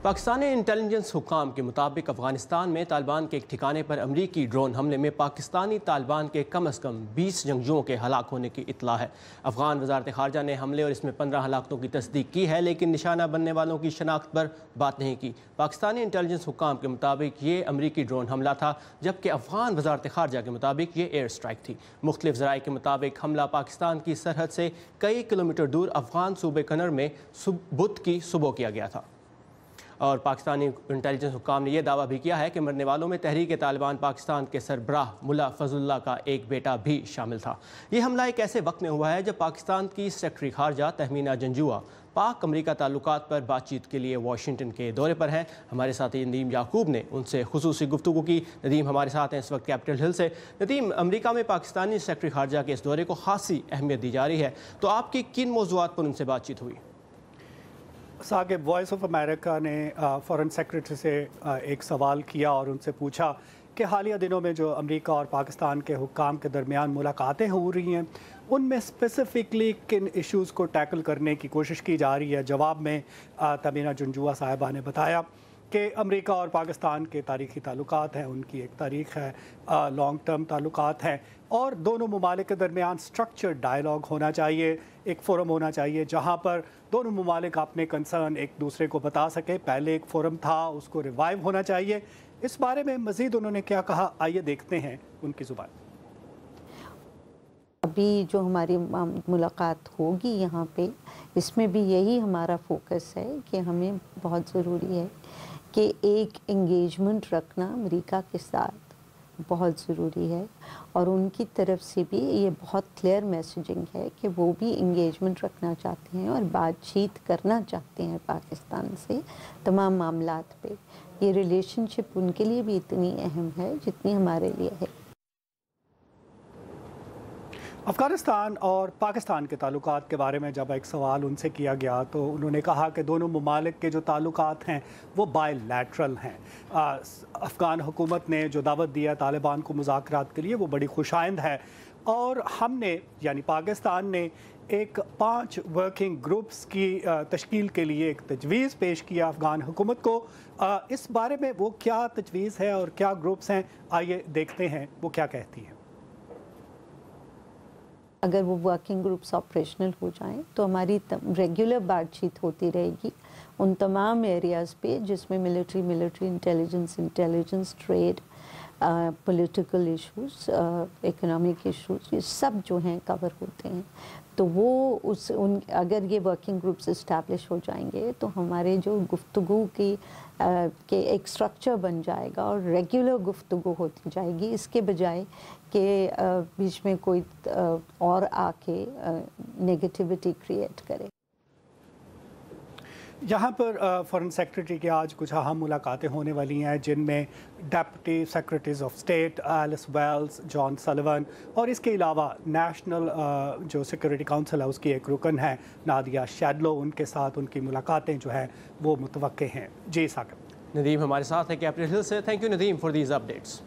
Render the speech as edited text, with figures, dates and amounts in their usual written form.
Pakistani intelligence حکام کے مطابق افغانستان میں طالبان کے ایک ٹھکانے پر امریکی ڈرون حملے میں پاکستانی طالبان کے کم از کم 20 جنگجوؤں کے ہلاک ہونے کی اطلاع ہے۔ افغان وزارت خارجہ نے حملے اور اس میں 15 ہلاکتوں کی تصدیق کی ہے، لیکن نشانہ بننے والوں کی شناخت پر بات نہیں کی۔ پاکستانی انٹیلیجنس حکام کے مطابق یہ امریکی ڈرون حملہ تھا، جبکہ افغان وزارت خارجہ کے مطابق یہ ایئر سٹرائک تھی۔ مختلف ذرائع کے مطابق حملہ پاکستان کی سرحد سے کئی کلومیٹر دور افغان صوبے کنر میں بدھ کی صبح کیا گیا تھا، اور پاکستانی انٹیلیجنس حکام نے یہ دعویٰ بھی کیا ہے کہ مرنے والوں میں تحریک طالبان پاکستان کے سربراہ ملا فضل اللہ کا ایک بیٹا بھی شامل تھا۔ یہ حملہ ایک ایسے وقت میں ہوا ہے جب پاکستان کی سیکرٹری خارجہ تہمینہ جنجوعہ پاک امریکہ تعلقات پر بات چیت کے لیے واشنگٹن کے دورے پر ہیں۔ ہمارے ساتھی ندیم یعقوب نے ان سے خصوصی گفتگو کی۔ ندیم ہمارے ساتھ ہیں اس وقت کیپٹل ہل سے۔ ندیم، امریکہ میں پاکستانی سیکرٹری خارجہ کے اس دورے کو خاصی اہمیت دی جا رہی ہے، تو آپ کی کن موضوعات پر ان سے بات چیت ہوئی؟ ثاقب، وائس آف امریکہ نے فارن سیکرٹری سے ایک سوال کیا اور ان سے پوچھا کہ حالیہ دنوں میں جو امریکہ اور پاکستان کے حکام کے درمیان ملاقاتیں ہو رہی ہیں، ان میں اسپیسیفکلی کن ایشوز کو ٹیکل کرنے کی کوشش کی جا رہی ہے۔ جواب میں تہمینہ جنجوعہ صاحبہ نے بتایا کہ امریکہ اور پاکستان کے تاریخی تعلقات ہیں، ان کی ایک تاریخ ہے، لانگ ٹرم تعلقات ہیں، اور دونوں ممالک کے درمیان سٹرکچرڈ ڈائلاگ ہونا چاہیے، ایک فورم ہونا چاہیے جہاں پر دونوں ممالک اپنے کنسرن ایک دوسرے کو بتا سکے۔ پہلے ایک فورم تھا، اس کو ریوائیو ہونا چاہیے۔ اس بارے میں مزید انہوں نے کیا کہا، آئیے دیکھتے ہیں ان کی زبان۔ ابھی جو ہماری ملاقات ہوگی یہاں پہ، اس میں بھی یہی ہمارا فوکس ہے کہ ہمیں بہت ضروری ہے کہ ایک انگیجمنٹ رکھنا امریکہ کے ساتھ بہت ضروری ہے، اور ان کی طرف سے بھی یہ بہت کلیئر میسیجنگ ہے کہ وہ بھی انگیجمنٹ رکھنا چاہتے ہیں اور بات چیت کرنا چاہتے ہیں پاکستان سے تمام معاملات پہ۔ یہ ریلیشن شپ ان کے لیے بھی اتنی اہم ہے جتنی ہمارے لیے ہے۔ افغانستان اور پاکستان کے تعلقات کے بارے میں جب ایک سوال ان سے کیا گیا تو انہوں نے کہا کہ دونوں ممالک کے جو تعلقات ہیں وہ بائی لیٹرل ہیں۔ افغان حکومت نے جو دعوت دیا طالبان کو مذاکرات کے لیے وہ بڑی خوش آئند ہے، اور ہم نے یعنی پاکستان نے ایک 5 ورکنگ گروپس کی تشکیل کے لیے ایک تجویز پیش کیا افغان حکومت کو۔ اس بارے میں وہ کیا تجویز ہے اور کیا گروپس ہیں، آئیے دیکھتے ہیں وہ کیا کہتی ہیں۔ اگر وہ ورکنگ گروپس آپریشنل ہو جائیں تو ہماری ریگولر بات چیت ہوتی رہے گی ان تمام ایریاز پہ جس میں military intelligence, trade, political issues, economic issues, یہ سب جو ہیں کور ہوتے ہیں۔ تو وہ اگر یہ ورکنگ گروپس اسٹیبلش ہو جائیں گے تو ہمارے جو گفتگو کی کہ ایک سٹرکچر بن جائے گا اور ریگولر گفتگو ہوتی جائے گی، اس کے بجائے کہ بیچ میں کوئی اور آ کے نیگیٹیوٹی کریٹ کرے۔ یہاں پر فارن سیکرٹری کی آج کچھ اہم ملاقاتیں ہونے والی ہیں، جن میں deputy secretaries of state Alice Wells, John Sullivan, اور اس کے علاوہ نیشنل جو سیکورٹی کونسل ہے اس کی ایک رکن ہے نادیہ شیڈلو، ان کے ساتھ ان کی ملاقاتیں جو ہیں وہ متوقع ہیں۔ جی ثاقب۔ ندیم ہمارے ساتھ ہے کیپٹل ہل سے۔ Thank you Nadeem for these updates.